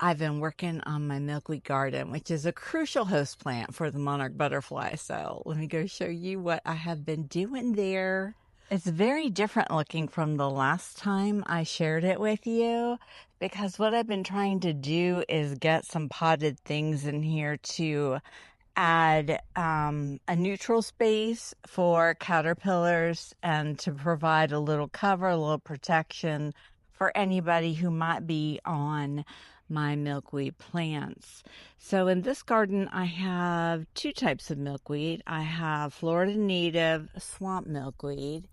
I've been working on my milkweed garden, which is a crucial host plant for the monarch butterfly. So let me go show you what I have been doing there. It's very different looking from the last time I shared it with you, because what I've been trying to do is get some potted things in here to add a neutral space for caterpillars and to provide a little cover, a little protection for anybody who might be on my milkweed plants. So in this garden, I have two types of milkweed. I have Florida native swamp milkweed,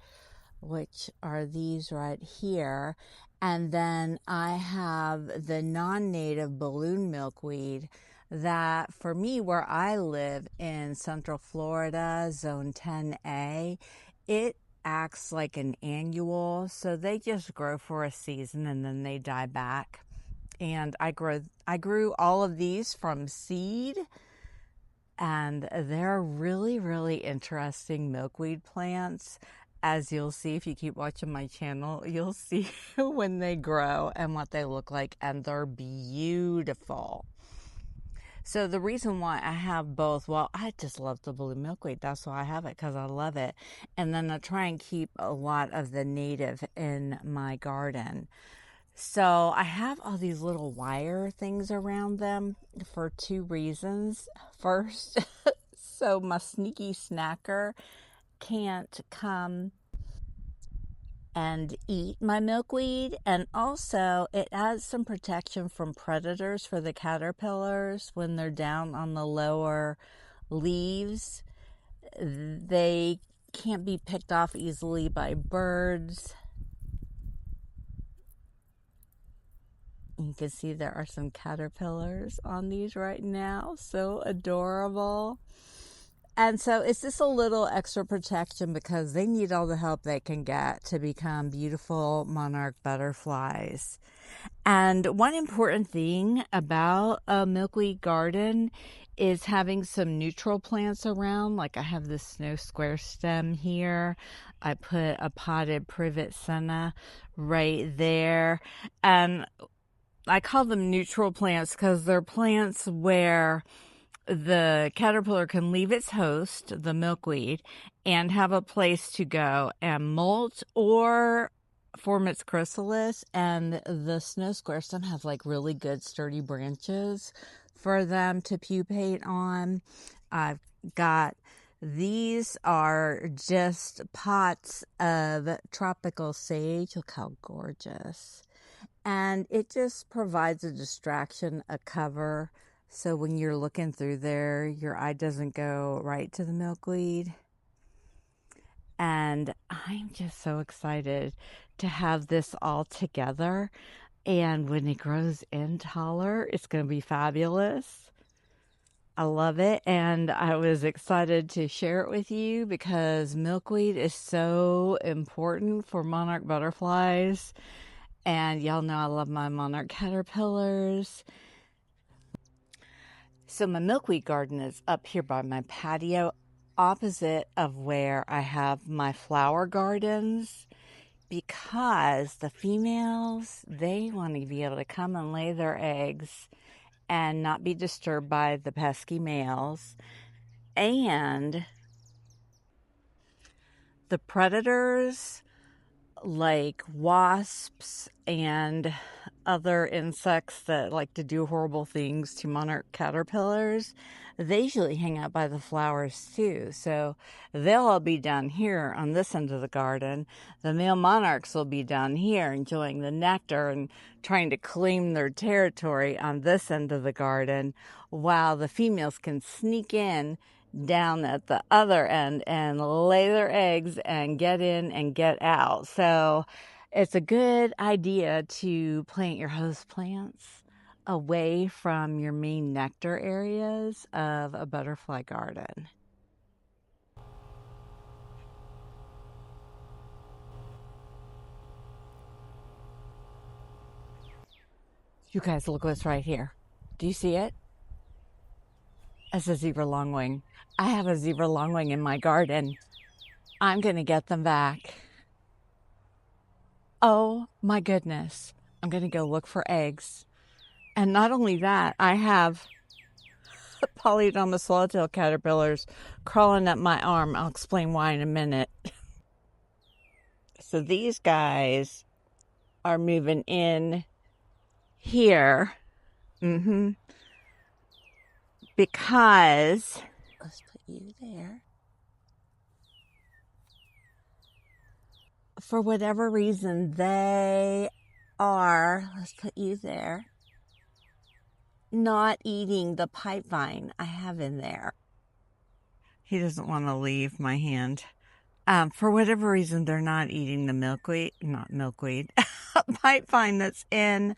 which are these right here. And then I have the non-native balloon milkweed that, for me, where I live in Central Florida, Zone 10A, it acts like an annual. So they just grow for a season and then they die back. And I grew all of these from seed, and they're really, really interesting milkweed plants. As you'll see if you keep watching my channel, you'll see when they grow and what they look like, and they're beautiful. So the reason why I have both, well, I just love the blue milkweed. That's why I have it, because I love it. And then I try and keep a lot of the native in my garden. So I have all these little wire things around them for two reasons. First, so my sneaky snacker can't come and eat my milkweed, and also it adds some protection from predators for the caterpillars when they're down on the lower leaves. They can't be picked off easily by birds. You can see there are some caterpillars on these right now. So adorable. And so it's just a little extra protection because they need all the help they can get to become beautiful monarch butterflies. And one important thing about a milkweed garden is having some neutral plants around. Like I have this snow square stem here. I put a potted privet senna right there. And I call them neutral plants because they're plants where the caterpillar can leave its host, the milkweed, and have a place to go and molt or form its chrysalis. And the snow square stem has like really good sturdy branches for them to pupate on. I've got these are just pots of tropical sage. Look how gorgeous. And it just provides a distraction, a cover, so when you're looking through there, your eye doesn't go right to the milkweed. And I'm just so excited to have this all together. And when it grows in taller, it's going to be fabulous. I love it. And I was excited to share it with you because milkweed is so important for monarch butterflies. And y'all know I love my monarch caterpillars. So my milkweed garden is up here by my patio, opposite of where I have my flower gardens, because the females, they want to be able to come and lay their eggs and not be disturbed by the pesky males. And the predators like wasps and other insects that like to do horrible things to monarch caterpillars, they usually hang out by the flowers too. So they'll all be down here on this end of the garden. The male monarchs will be down here enjoying the nectar and trying to claim their territory on this end of the garden, while the females can sneak in down at the other end and lay their eggs and get in and get out. So it's a good idea to plant your host plants away from your main nectar areas of a butterfly garden. You guys, look what's right here. Do you see it? It's a zebra longwing. I have a zebra longwing in my garden. I'm going to get them back. Oh my goodness. I'm going to go look for eggs And not only that, I have Polydoma swallowtail caterpillars crawling up my arm. I'll explain why in a minute. So these guys are moving in here. Because, let's put you there. For whatever reason, they are, let's put you there, not eating the pipevine I have in there. He doesn't want to leave my hand. For whatever reason, they're not eating the milkweed, pipevine that's in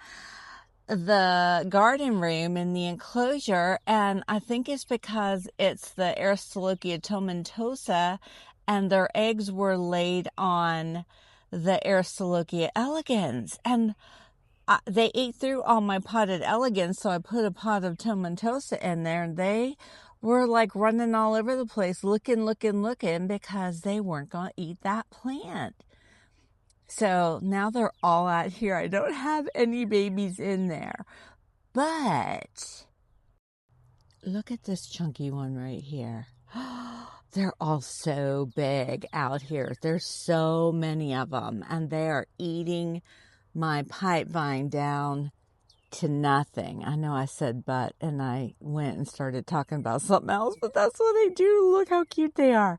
the garden room in the enclosure. And I think it's because it's the Aristolochia tomentosa, and their eggs were laid on the Aristolochia elegans. And they ate through all my potted elegans, so I put a pot of tomentosa in there, and they were like running all over the place, looking, because they weren't going to eat that plant. So now they're all out here. I don't have any babies in there. But look at this chunky one right here. They're all so big out here. There's so many of them, and they are eating my pipevine down to nothing. I know I said but, and I went and started talking about something else, but that's what they do. Look how cute they are.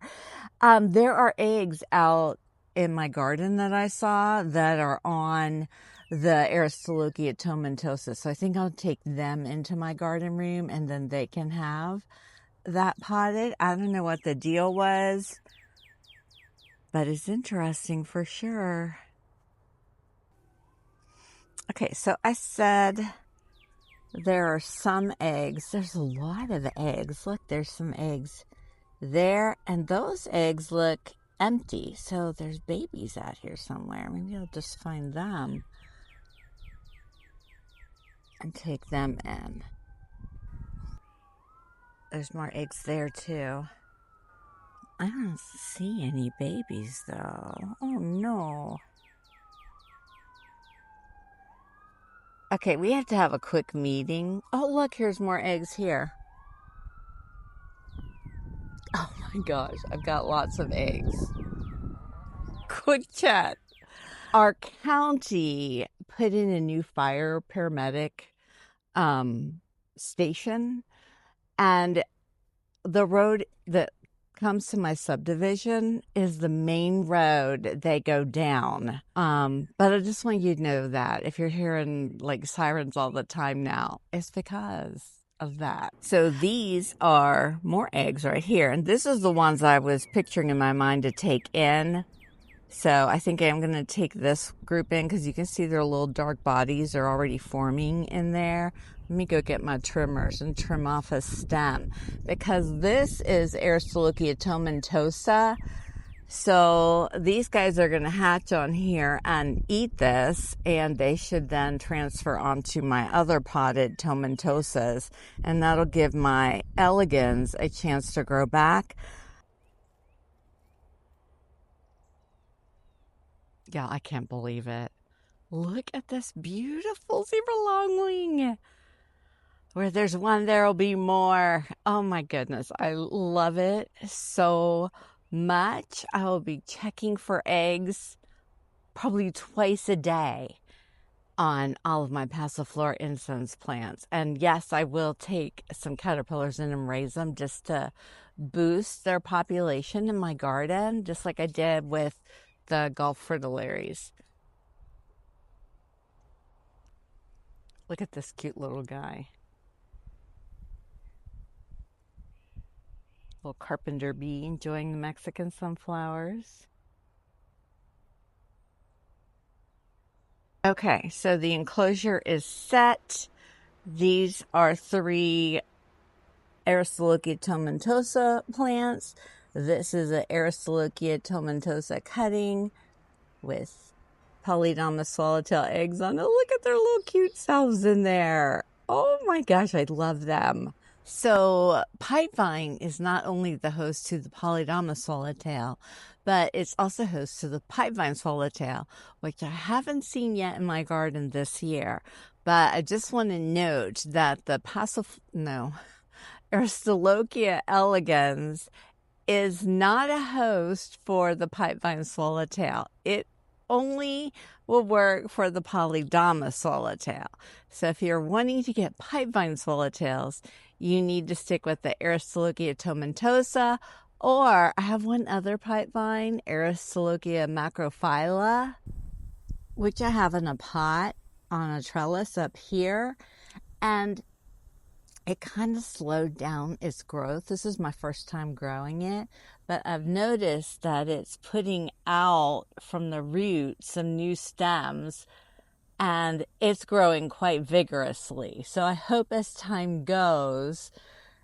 There are eggs out in my garden that I saw that are on the Aristolochia tomentosa. So I think I'll take them into my garden room, and then they can have that potted. I don't know what the deal was, but it's interesting for sure. Okay, so I said there are some eggs. There's a lot of eggs. Look, there's some eggs there, and those eggs look empty. So there's babies out here somewhere. Maybe I'll just find them and take them in. There's more eggs there too. I don't see any babies though. Oh no. Okay, we have to have a quick meeting. Oh, look, here's more eggs here. Oh my gosh, I've got lots of eggs. Quick chat. Our county put in a new fire paramedic station, and the road that comes to my subdivision is the main road they go down. But I just want you to know that if you're hearing like sirens all the time now, it's because of that. So these are more eggs right here, and this is the ones I was picturing in my mind to take in. So I think I'm going to take this group in because you can see their little dark bodies are already forming in there. Let me go get my trimmers and trim off a stem, because this is Aristolochia tomentosa. So these guys are going to hatch on here and eat this, and they should then transfer onto my other potted tomentosas, and that'll give my elegans a chance to grow back. Yeah, I can't believe it. Look at this beautiful zebra longwing. Where there's one, there'll be more. Oh my goodness, I love it so much. I will be checking for eggs probably twice a day on all of my passiflora incense plants. And yes, I will take some caterpillars in and raise them just to boost their population in my garden, just like I did with the Gulf fritillaries. Look at this cute little guy. Little carpenter bee enjoying the Mexican sunflowers. Okay, so the enclosure is set. These are 3 Aristolochia tomentosa plants. This is an Aristolochia tomentosa cutting with Polydoma swallowtail eggs on it. Look at their little cute selves in there. Oh my gosh, I love them. So pipevine is not only the host to the Polydoma swallowtail, but it's also host to the pipevine swallowtail, which I haven't seen yet in my garden this year. But I just want to note that the Aristolochia elegans is not a host for the pipevine swallowtail. It only will work for the polydamas swallowtail. So if you're wanting to get pipevine swallowtails, you need to stick with the Aristolochia tomentosa, or I have one other pipevine, Aristolochia macrophylla, which I have in a pot on a trellis up here, and it kind of slowed down its growth. This is my first time growing it, but I've noticed that it's putting out from the root some new stems, and it's growing quite vigorously. So I hope as time goes,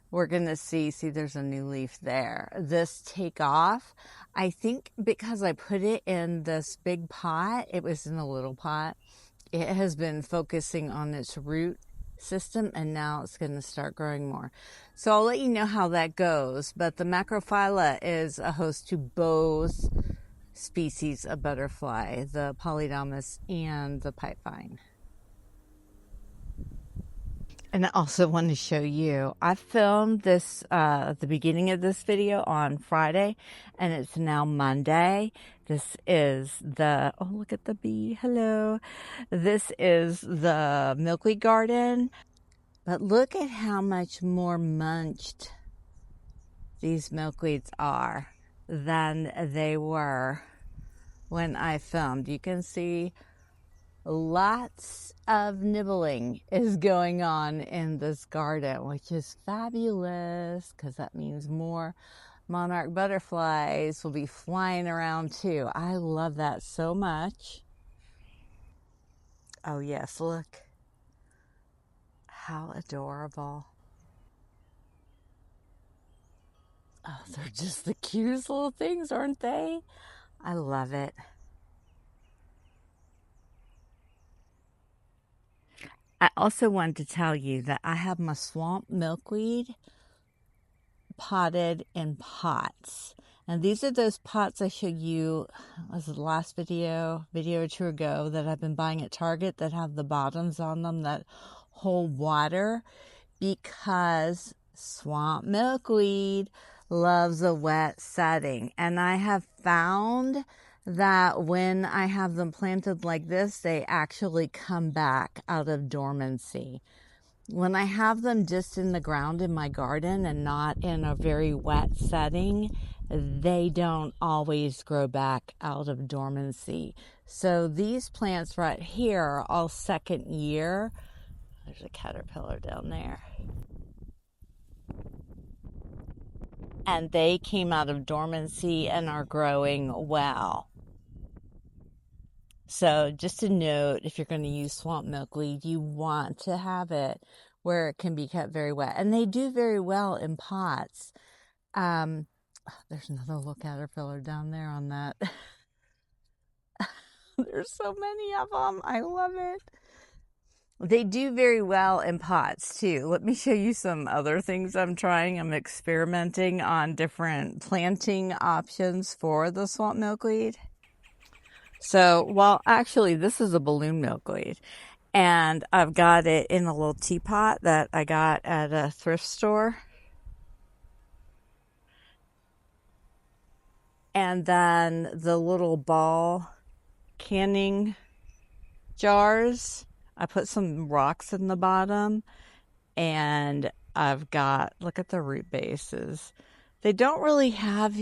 we're going to see there's a new leaf there, this take off. I think because I put it in this big pot, it was in a little pot, it has been focusing on its root system, and now it's going to start growing more. So I'll let you know how that goes. But the macrophylla is a host to both species of butterfly, the polydamas and the pipevine. And I also want to show you, I filmed this at the beginning of this video on Friday, and it's now Monday. This is the, oh, look at the bee, hello. This is the milkweed garden, but look at how much more munched these milkweeds are than they were when I filmed. You can see lots of nibbling is going on in this garden, which is fabulous because that means more monarch butterflies will be flying around too. I love that so much. Oh yes, look how adorable. Oh, they're just the cutest little things, aren't they? I love it. I also wanted to tell you that I have my swamp milkweed potted in pots. And these are those pots I showed you, was the last video or two ago, that I've been buying at Target that have the bottoms on them that hold water, because swamp milkweed loves a wet setting. And I have found that when I have them planted like this, they actually come back out of dormancy. When I have them just in the ground in my garden and not in a very wet setting, they don't always grow back out of dormancy. So these plants right here are all second year. There's a caterpillar down there. And they came out of dormancy and are growing well. So just a note, if you're going to use swamp milkweed, you want to have it where it can be kept very wet. And they do very well in pots. There's another little caterpillar down there on that. There's so many of them. I love it. They do very well in pots too. Let me show you some other things I'm trying. I'm experimenting on different planting options for the swamp milkweed. So, well, actually, this is a balloon milkweed, and I've got it in a little teapot that I got at a thrift store. And then the little ball canning jars, I put some rocks in the bottom, and I've got, look at the root bases. They don't really have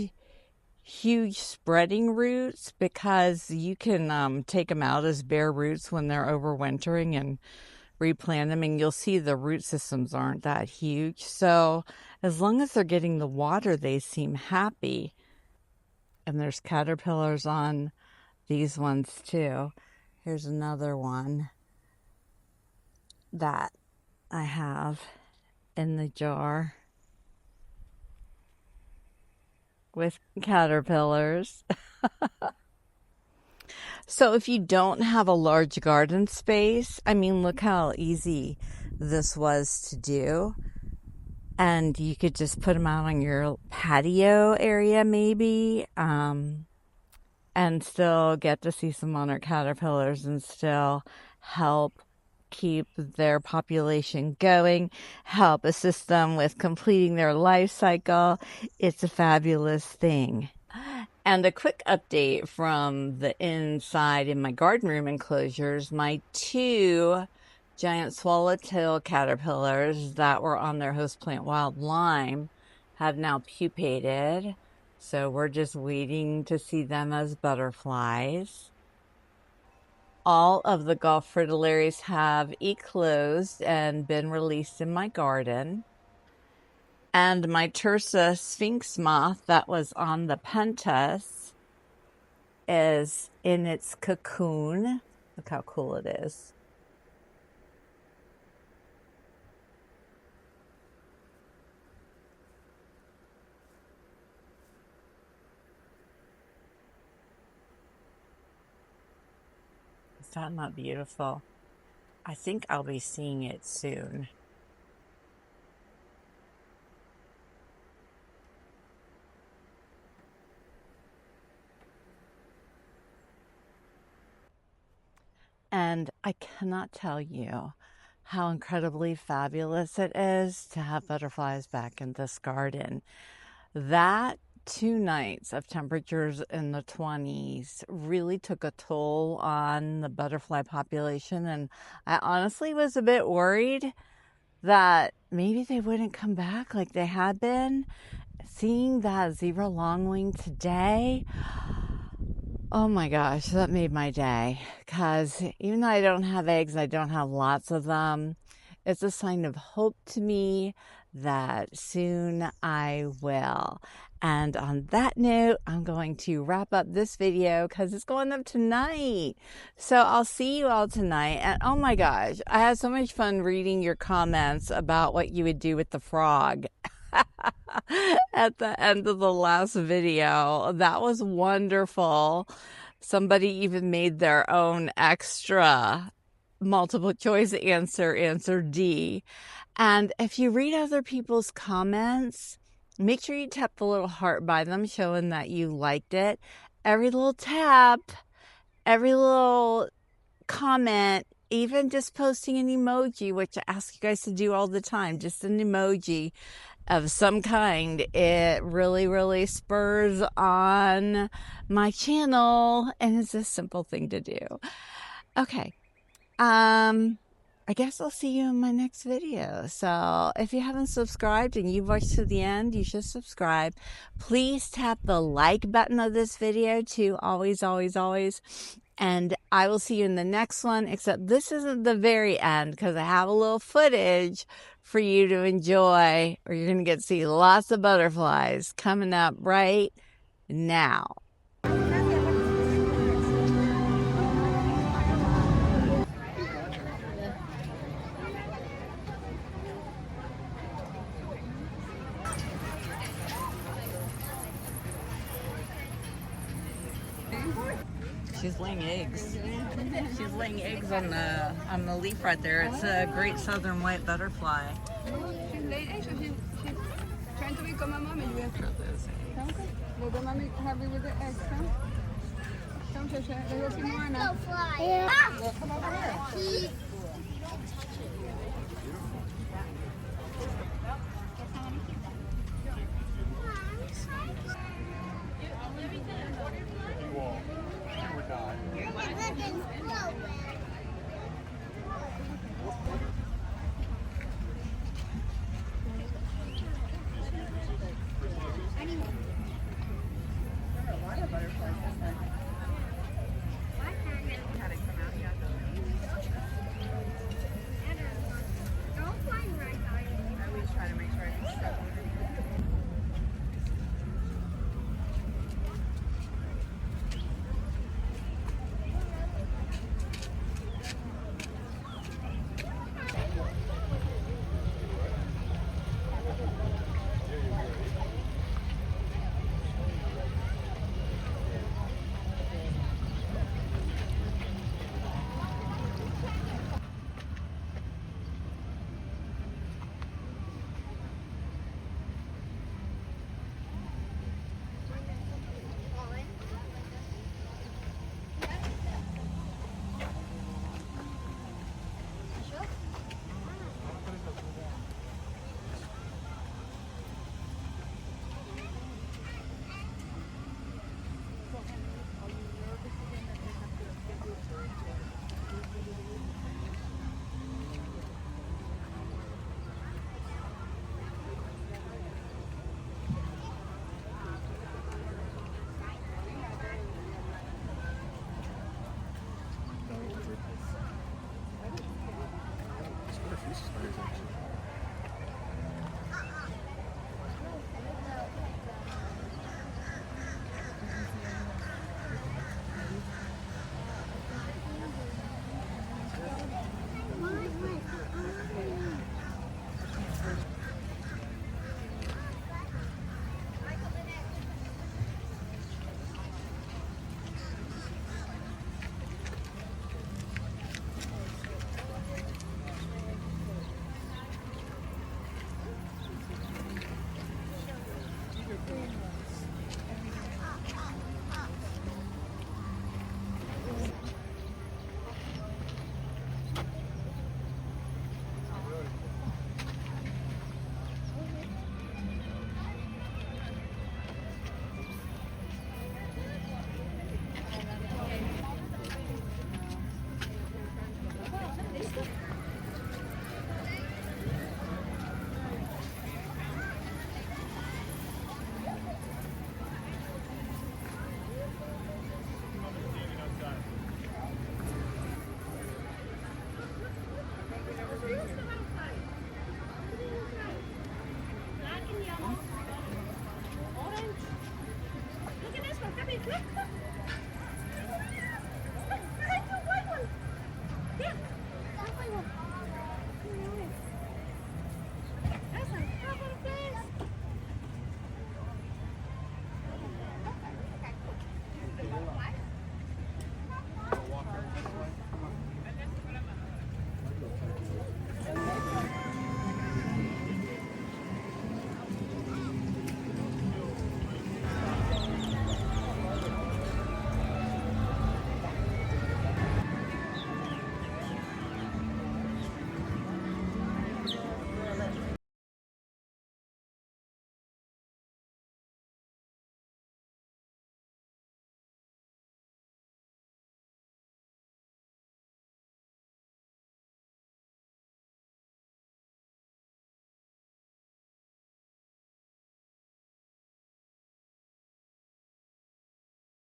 huge spreading roots because you can take them out as bare roots when they're overwintering and replant them, and you'll see the root systems aren't that huge. So as long as they're getting the water, they seem happy. And there's caterpillars on these ones too. Here's another one that I have in the jar with caterpillars. So if you don't have a large garden space, I mean, look how easy this was to do. And you could just put them out on your patio area maybe, and still get to see some monarch caterpillars and still help keep their population going, help assist them with completing their life cycle. It's a fabulous thing. And a quick update from the inside in my garden room enclosures. My 2 giant swallowtail caterpillars that were on their host plant wild lime have now pupated. So we're just waiting to see them as butterflies. All of the Gulf fritillaries have eclosed and been released in my garden. And my Tursa sphinx moth that was on the pentas is in its cocoon. Look how cool it is. Is that not beautiful? I think I'll be seeing it soon. And I cannot tell you how incredibly fabulous it is to have butterflies back in this garden. That 2 nights of temperatures in the 20s really took a toll on the butterfly population, and I honestly was a bit worried that maybe they wouldn't come back like they had been. Seeing that zebra longwing today, oh my gosh, that made my day. Because even though I don't have eggs, I don't have lots of them, it's a sign of hope to me that soon I will. And on that note, I'm going to wrap up this video because it's going up tonight. So I'll see you all tonight. And oh my gosh, I had so much fun reading your comments about what you would do with the frog at the end of the last video. That was wonderful. Somebody even made their own extra multiple choice answer D. And if you read other people's comments, make sure you tap the little heart by them showing that you liked it. Every little tap, every little comment, even just posting an emoji, which I ask you guys to do all the time, just an emoji of some kind, it really spurs on my channel, and it's a simple thing to do. Okay, I guess I'll see you in my next video. So if you haven't subscribed and you've watched to the end, you should subscribe. Please tap the like button of this video too, always. And I will see you in the next one, except this isn't the very end because I have a little footage for you to enjoy, or you're going to get to see lots of butterflies coming up right now. She's laying eggs. She's laying eggs on the leaf right there. It's a great southern white butterfly. She's laying eggs, so she's trying to become a mommy. Let the mommy happy with the eggs, huh? Come, Shasha. Let's go see more now. Go fly. Yeah. Come over here.